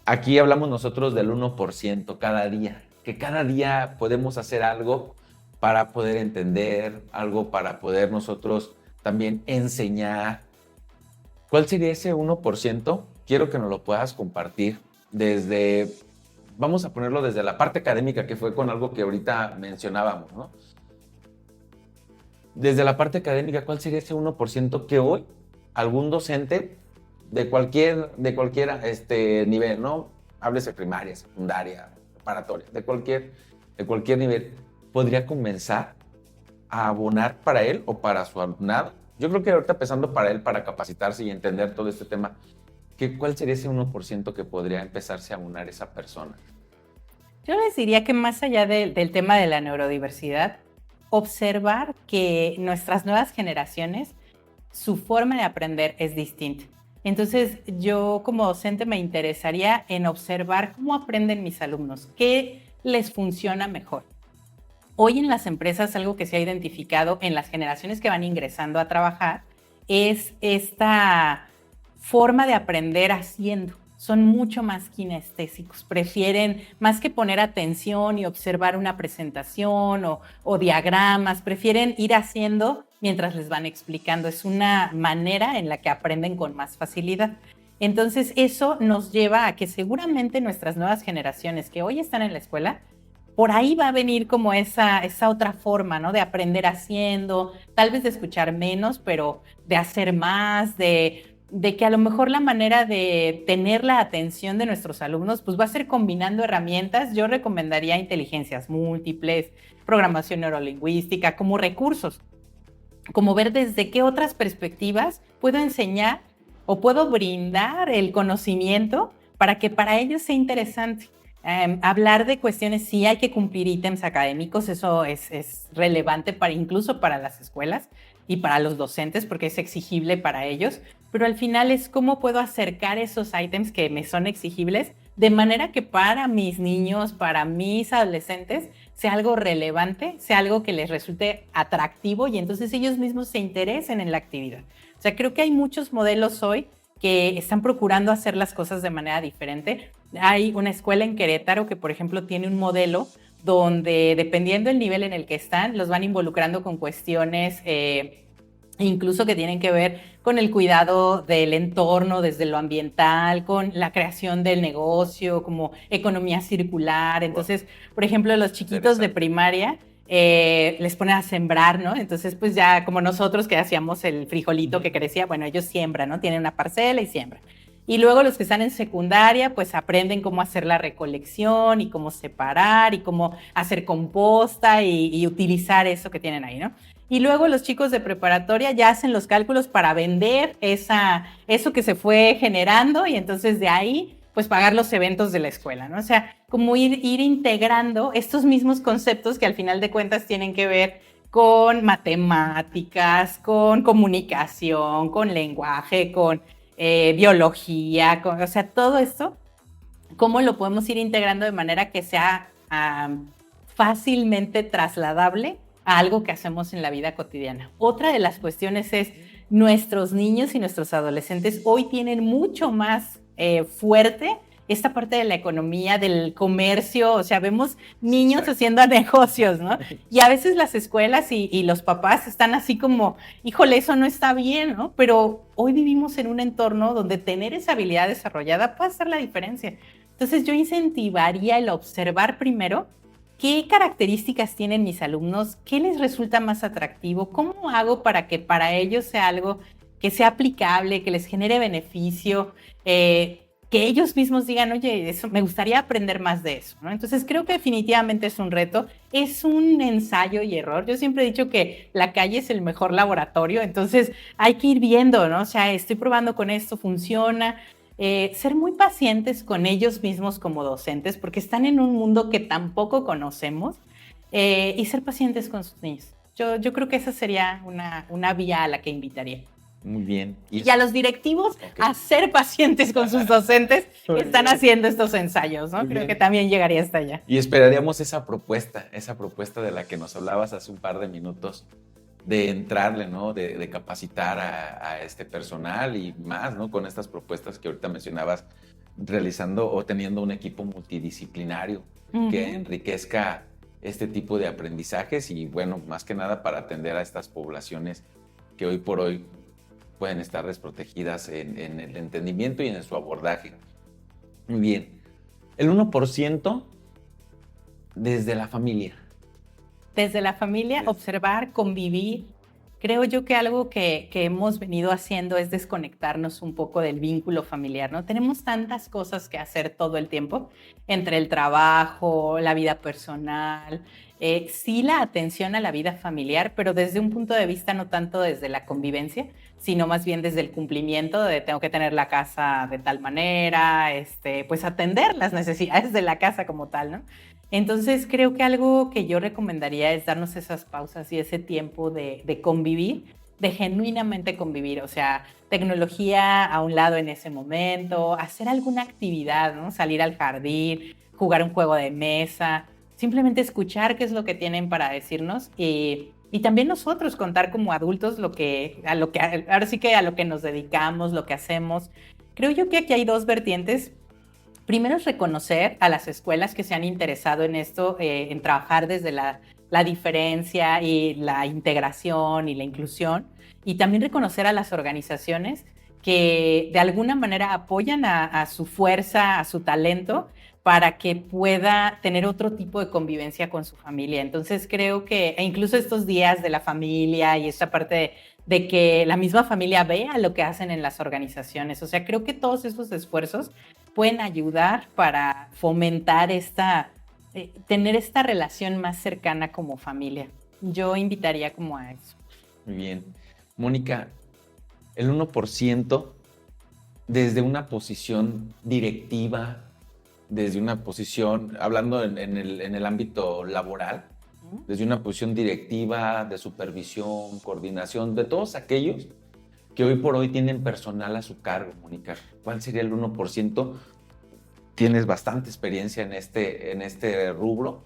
aquí hablamos nosotros del 1% cada día, que cada día podemos hacer algo para poder entender, algo para poder nosotros también enseñar. ¿Cuál sería ese 1%? Quiero que nos lo puedas compartir vamos a ponerlo desde la parte académica, que fue con algo que ahorita mencionábamos, ¿no? Desde la parte académica, ¿cuál sería ese 1% que hoy algún docente de cualquier nivel, ¿no? Háblese primaria, secundaria, preparatoria, de cualquier nivel, podría comenzar a abonar para él o para su alumnado? Yo creo que ahorita empezando para él, para capacitarse y entender todo este tema, ¿cuál sería ese 1% que podría empezarse a abonar esa persona? Yo les diría que más allá del tema de la neurodiversidad, observar que nuestras nuevas generaciones, su forma de aprender es distinta. Entonces, yo como docente me interesaría en observar cómo aprenden mis alumnos, qué les funciona mejor. Hoy en las empresas, algo que se ha identificado en las generaciones que van ingresando a trabajar es esta forma de aprender haciendo. Son mucho más kinestésicos, prefieren más que poner atención y observar una presentación o diagramas, prefieren ir haciendo mientras les van explicando. Es una manera en la que aprenden con más facilidad. Entonces eso nos lleva a que seguramente nuestras nuevas generaciones que hoy están en la escuela, por ahí va a venir como esa otra forma, ¿no? De aprender haciendo, tal vez de escuchar menos, pero de hacer más, de que a lo mejor la manera de tener la atención de nuestros alumnos pues va a ser combinando herramientas. Yo recomendaría inteligencias múltiples, programación neurolingüística como recursos, como ver desde qué otras perspectivas puedo enseñar o puedo brindar el conocimiento para que para ellos sea interesante. Hablar de cuestiones, sí hay que cumplir ítems académicos, eso es relevante incluso para las escuelas y para los docentes porque es exigible para ellos, pero al final es cómo puedo acercar esos ítems que me son exigibles de manera que para mis niños, para mis adolescentes, sea algo relevante, sea algo que les resulte atractivo y entonces ellos mismos se interesen en la actividad. O sea, creo que hay muchos modelos hoy que están procurando hacer las cosas de manera diferente. Hay una escuela en Querétaro que, por ejemplo, tiene un modelo donde, dependiendo del nivel en el que están, los van involucrando con cuestiones incluso que tienen que ver con el cuidado del entorno desde lo ambiental, con la creación del negocio, como economía circular. Entonces, por ejemplo, los chiquitos de primaria les ponen a sembrar, ¿no? Entonces, pues ya como nosotros que hacíamos el frijolito que crecía, bueno, ellos siembran, ¿no? Tienen una parcela y siembran. Y luego los que están en secundaria, pues aprenden cómo hacer la recolección y cómo separar y cómo hacer composta y utilizar eso que tienen ahí, ¿no? Y luego los chicos de preparatoria ya hacen los cálculos para vender eso que se fue generando y entonces de ahí pues pagar los eventos de la escuela, ¿no? O sea, como ir integrando estos mismos conceptos que al final de cuentas tienen que ver con matemáticas, con comunicación, con lenguaje, con biología, o sea, todo esto, cómo lo podemos ir integrando de manera que sea fácilmente trasladable a algo que hacemos en la vida cotidiana. Otra de las cuestiones es nuestros niños y nuestros adolescentes hoy tienen mucho más fuerte esta parte de la economía, del comercio, o sea, vemos niños haciendo negocios, ¿no? Y a veces las escuelas y los papás están así como, híjole, eso no está bien, ¿no? Pero hoy vivimos en un entorno donde tener esa habilidad desarrollada puede hacer la diferencia. Entonces yo incentivaría el observar primero qué características tienen mis alumnos, qué les resulta más atractivo, cómo hago para que para ellos sea algo que sea aplicable, que les genere beneficio, que ellos mismos digan, oye, eso, me gustaría aprender más de eso, ¿no? Entonces creo que definitivamente es un reto, es un ensayo y error. Yo siempre he dicho que la calle es el mejor laboratorio, entonces hay que ir viendo, ¿no? O sea, estoy probando con esto, funciona. Ser muy pacientes con ellos mismos como docentes, porque están en un mundo que tampoco conocemos, y ser pacientes con sus niños. Yo creo que esa sería una vía a la que invitaría. Muy bien. Y a los directivos a ser pacientes con sus docentes que están haciendo estos ensayos, ¿no? Creo que también llegaría hasta allá. Y esperaríamos esa propuesta de la que nos hablabas hace un par de minutos, de entrarle, ¿no? De capacitar a este personal y más, ¿no? Con estas propuestas que ahorita mencionabas, realizando o teniendo un equipo multidisciplinario que enriquezca este tipo de aprendizajes y, bueno, más que nada para atender a estas poblaciones que hoy por hoy pueden estar desprotegidas en el entendimiento y en su abordaje. Muy bien. El 1% desde la familia. Desde la familia, observar, convivir. Creo yo que algo que hemos venido haciendo es desconectarnos un poco del vínculo familiar, ¿no? Tenemos tantas cosas que hacer todo el tiempo, entre el trabajo, la vida personal, sí la atención a la vida familiar, pero desde un punto de vista no tanto desde la convivencia, sino más bien desde el cumplimiento de tengo que tener la casa de tal manera, pues atender las necesidades de la casa como tal, ¿no? Entonces creo que algo que yo recomendaría es darnos esas pausas y ese tiempo de convivir, de genuinamente convivir, o sea, tecnología a un lado en ese momento, hacer alguna actividad, ¿no? Salir al jardín, jugar un juego de mesa, simplemente escuchar qué es lo que tienen para decirnos y también nosotros contar como adultos ahora sí que a lo que nos dedicamos, lo que hacemos. Creo yo que aquí hay dos vertientes. Primero es reconocer a las escuelas que se han interesado en esto, en trabajar desde la diferencia y la integración y la inclusión, y también reconocer a las organizaciones que de alguna manera apoyan a su fuerza, a su talento, para que pueda tener otro tipo de convivencia con su familia. Entonces creo que incluso estos días de la familia y esta parte de que la misma familia vea lo que hacen en las organizaciones, o sea, creo que todos esos esfuerzos pueden ayudar para fomentar tener esta relación más cercana como familia. Yo invitaría como a eso. Muy bien. Mónica, el 1% desde una posición directiva desde una posición, hablando en el ámbito laboral, desde una posición directiva, de supervisión, coordinación, de todos aquellos que hoy por hoy tienen personal a su cargo, Mónica? ¿Cuál sería el 1%? Tienes bastante experiencia en este rubro.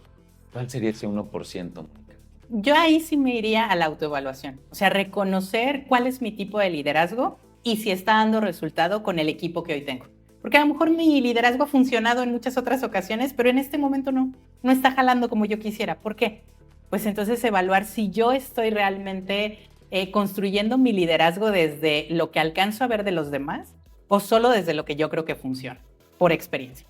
¿Cuál sería ese 1%, Mónica? Yo ahí sí me iría a la autoevaluación, o sea, reconocer cuál es mi tipo de liderazgo y si está dando resultado con el equipo que hoy tengo. Porque a lo mejor mi liderazgo ha funcionado en muchas otras ocasiones, pero en este momento no está jalando como yo quisiera. ¿Por qué? Pues entonces evaluar si yo estoy realmente construyendo mi liderazgo desde lo que alcanzo a ver de los demás o solo desde lo que yo creo que funciona, por experiencia.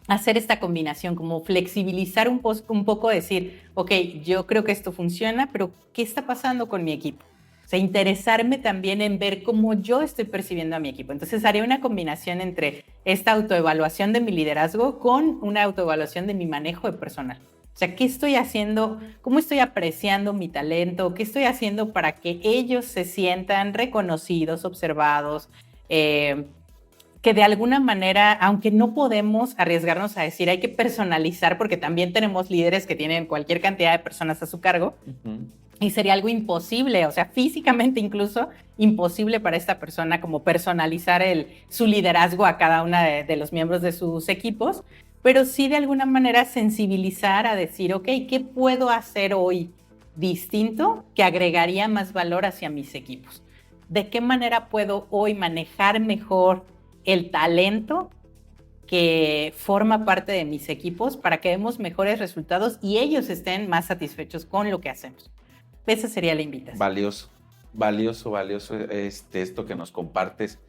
Hacer esta combinación, como flexibilizar un poco, decir, ok, yo creo que esto funciona, pero ¿qué está pasando con mi equipo? O sea, interesarme también en ver cómo yo estoy percibiendo a mi equipo. Entonces, haría una combinación entre esta autoevaluación de mi liderazgo con una autoevaluación de mi manejo de personal. O sea, ¿qué estoy haciendo? ¿Cómo estoy apreciando mi talento? ¿Qué estoy haciendo para que ellos se sientan reconocidos, observados? Que de alguna manera, aunque no podemos arriesgarnos a decir hay que personalizar, porque también tenemos líderes que tienen cualquier cantidad de personas a su cargo, y sería algo imposible, o sea, físicamente incluso imposible para esta persona como personalizar su liderazgo a cada uno de los miembros de sus equipos, pero sí de alguna manera sensibilizar a decir, ok, ¿qué puedo hacer hoy distinto que agregaría más valor hacia mis equipos? ¿De qué manera puedo hoy manejar mejor el talento que forma parte de mis equipos para que demos mejores resultados y ellos estén más satisfechos con lo que hacemos? Esa sería la invitación. Valioso esto que nos compartes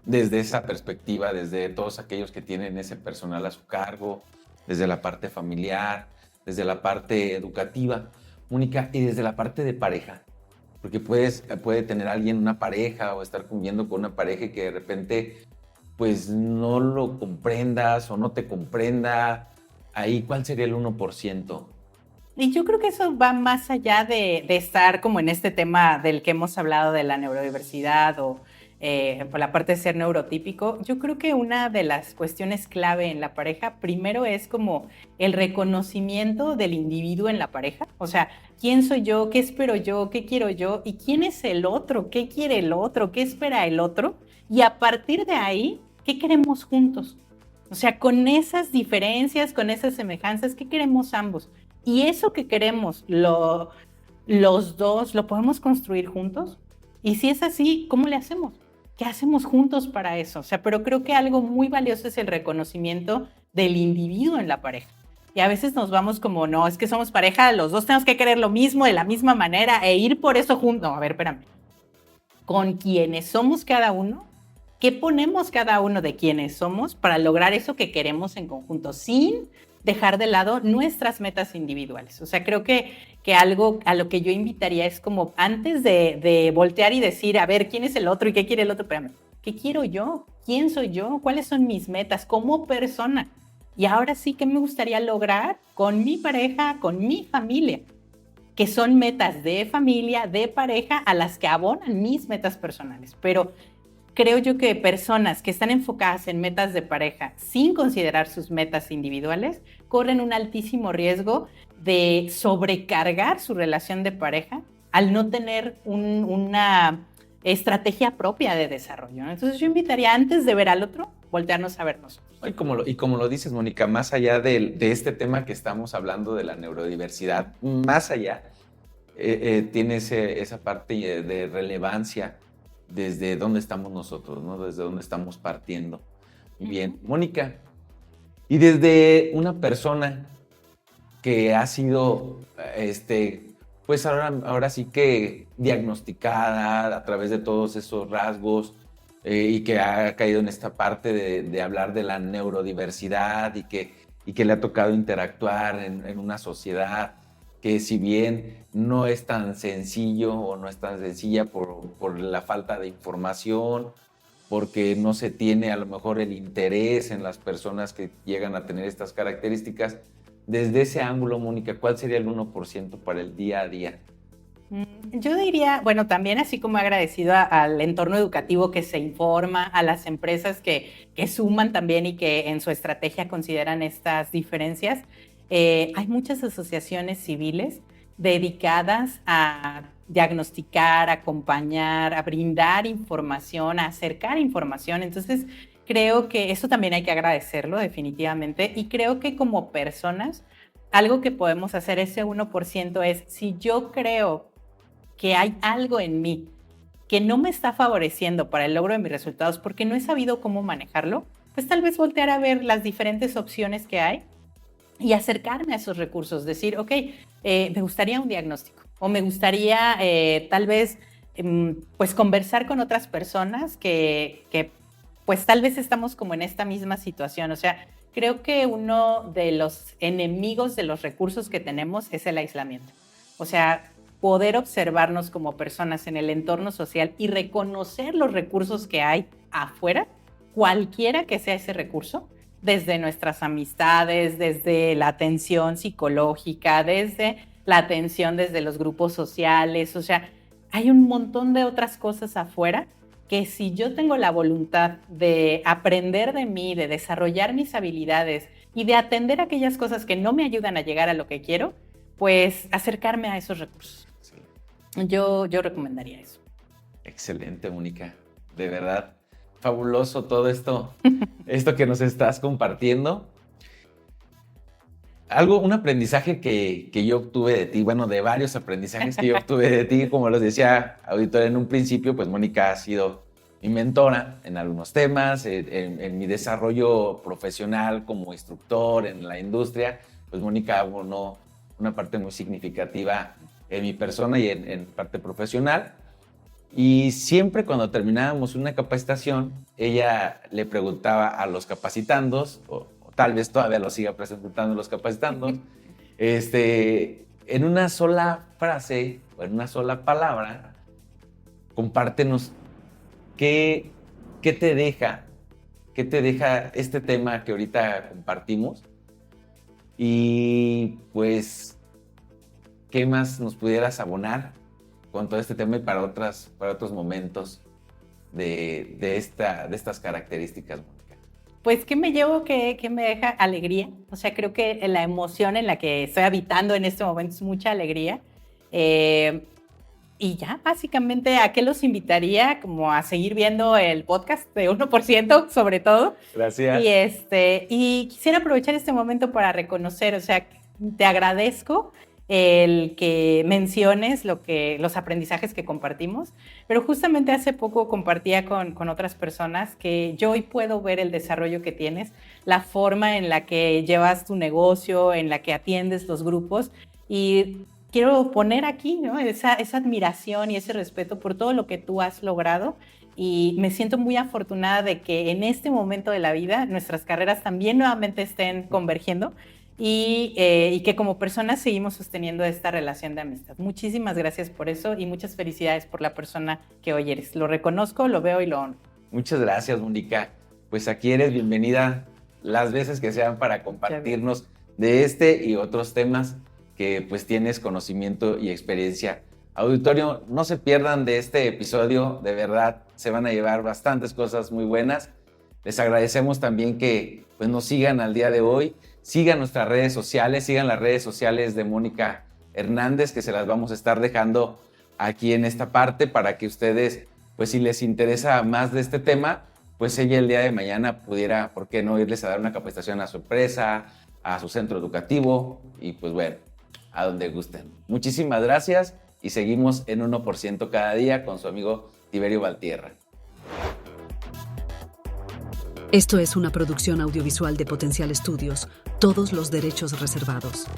desde esa perspectiva, desde todos aquellos que tienen ese personal a su cargo, desde la parte familiar, desde la parte educativa, Mónica, y desde la parte de pareja. Porque puede tener alguien una pareja o estar conviviendo con una pareja y que de repente pues no lo comprendas o no te comprenda. Ahí, ¿cuál sería el 1%? Y yo creo que eso va más allá de estar como en este tema del que hemos hablado de la neurodiversidad o por la parte de ser neurotípico. Yo creo que una de las cuestiones clave en la pareja, primero es como el reconocimiento del individuo en la pareja. O sea, ¿quién soy yo? ¿Qué espero yo? ¿Qué quiero yo? ¿Y quién es el otro? ¿Qué quiere el otro? ¿Qué espera el otro? Y a partir de ahí, ¿qué queremos juntos? O sea, con esas diferencias, con esas semejanzas, ¿qué queremos ambos? Y eso que queremos los dos, ¿lo podemos construir juntos? Y si es así, ¿cómo le hacemos? ¿Qué hacemos juntos para eso? O sea, pero creo que algo muy valioso es el reconocimiento del individuo en la pareja. Y a veces nos vamos como, no, es que somos pareja, los dos tenemos que querer lo mismo, de la misma manera, e ir por eso juntos. No, a ver, espérame. Con quienes somos cada uno, ¿qué ponemos cada uno de quienes somos para lograr eso que queremos en conjunto, sin dejar de lado nuestras metas individuales? O sea, creo que algo a lo que yo invitaría es como antes de voltear y decir, a ver, ¿quién es el otro y qué quiere el otro? Espérame, ¿qué quiero yo? ¿Quién soy yo? ¿Cuáles son mis metas como persona? Y ahora sí, ¿qué me gustaría lograr con mi pareja, con mi familia? Que son metas de familia, de pareja, a las que abonan mis metas personales. Pero creo yo que personas que están enfocadas en metas de pareja sin considerar sus metas individuales corren un altísimo riesgo de sobrecargar su relación de pareja al no tener una estrategia propia de desarrollo, ¿no? Entonces yo invitaría, antes de ver al otro, voltearnos a vernos. Y como lo dices, Mónica, más allá de este tema que estamos hablando de la neurodiversidad, más allá, tiene esa parte de relevancia desde dónde estamos nosotros, ¿no? Desde dónde estamos partiendo. Bien, Mónica, y desde una persona que ha sido, pues ahora sí que diagnosticada a través de todos esos rasgos y que ha caído en esta parte de hablar de la neurodiversidad y que le ha tocado interactuar en una sociedad que si bien no es tan sencillo o no es tan sencilla por la falta de información, porque no se tiene a lo mejor el interés en las personas que llegan a tener estas características. Desde ese ángulo, Mónica, ¿cuál sería el 1% para el día a día? Yo diría, bueno, también así como agradecido al entorno educativo que se informa, a las empresas que suman también y que en su estrategia consideran estas diferencias. Hay muchas asociaciones civiles dedicadas a diagnosticar, acompañar, a brindar información, a acercar información. Entonces, creo que eso también hay que agradecerlo definitivamente, y creo que como personas, algo que podemos hacer ese 1% es, si yo creo que hay algo en mí que no me está favoreciendo para el logro de mis resultados porque no he sabido cómo manejarlo, pues tal vez voltear a ver las diferentes opciones que hay y acercarme a esos recursos, decir, ok, me gustaría un diagnóstico, o me gustaría tal vez pues conversar con otras personas que pues tal vez estamos como en esta misma situación. O sea, creo que uno de los enemigos de los recursos que tenemos es el aislamiento. O sea, poder observarnos como personas en el entorno social y reconocer los recursos que hay afuera, cualquiera que sea ese recurso, desde nuestras amistades, desde la atención psicológica, desde la atención desde los grupos sociales. O sea, hay un montón de otras cosas afuera que si yo tengo la voluntad de aprender de mí, de desarrollar mis habilidades y de atender aquellas cosas que no me ayudan a llegar a lo que quiero, pues acercarme a esos recursos. Sí. Yo recomendaría eso. Excelente, Mónica. De verdad, fabuloso todo esto que nos estás compartiendo. Un aprendizaje que yo obtuve de ti, bueno, de varios aprendizajes que yo obtuve de ti, como les decía, auditorio, en un principio, pues Mónica ha sido mi mentora en algunos temas, en mi desarrollo profesional como instructor en la industria, pues Mónica abonó una parte muy significativa en mi persona y en parte profesional. Y siempre cuando terminábamos una capacitación, ella le preguntaba a los capacitandos, o tal vez todavía lo siga preguntando a los capacitandos, en una sola frase o en una sola palabra, compártenos qué te deja este tema que ahorita compartimos, y pues qué más nos pudieras abonar con todo este tema y para otros momentos de estas características, Mónica. Pues, ¿qué me llevo? Que me deja alegría. O sea, creo que la emoción en la que estoy habitando en este momento es mucha alegría. Y ya, básicamente, ¿a qué los invitaría? Como a seguir viendo el podcast de 1%, sobre todo. Gracias. Y quisiera aprovechar este momento para reconocer, o sea, te agradezco el que menciones los aprendizajes que compartimos, pero justamente hace poco compartía con otras personas que yo hoy puedo ver el desarrollo que tienes, la forma en la que llevas tu negocio, en la que atiendes los grupos, y quiero poner aquí, ¿no?, esa admiración y ese respeto por todo lo que tú has logrado, y me siento muy afortunada de que en este momento de la vida nuestras carreras también nuevamente estén convergiendo, y que como personas seguimos sosteniendo esta relación de amistad. Muchísimas gracias por eso y muchas felicidades por la persona que hoy eres. Lo reconozco, lo veo y lo honro. Muchas gracias, Mónica. Pues aquí eres bienvenida las veces que sean para compartirnos de este y otros temas que pues tienes conocimiento y experiencia. Auditorio, no se pierdan de este episodio, de verdad se van a llevar bastantes cosas muy buenas. Les agradecemos también que pues, nos sigan al día de hoy. Sigan nuestras redes sociales, sigan las redes sociales de Mónica Hernández, que se las vamos a estar dejando aquí en esta parte para que ustedes, pues si les interesa más de este tema, pues ella el día de mañana pudiera, ¿por qué no?, irles a dar una capacitación a su empresa, a su centro educativo y pues bueno, a donde gusten. Muchísimas gracias y seguimos en 1% cada día con su amigo Tiberio Valtierra. Esto es una producción audiovisual de Potencial Estudios, todos los derechos reservados.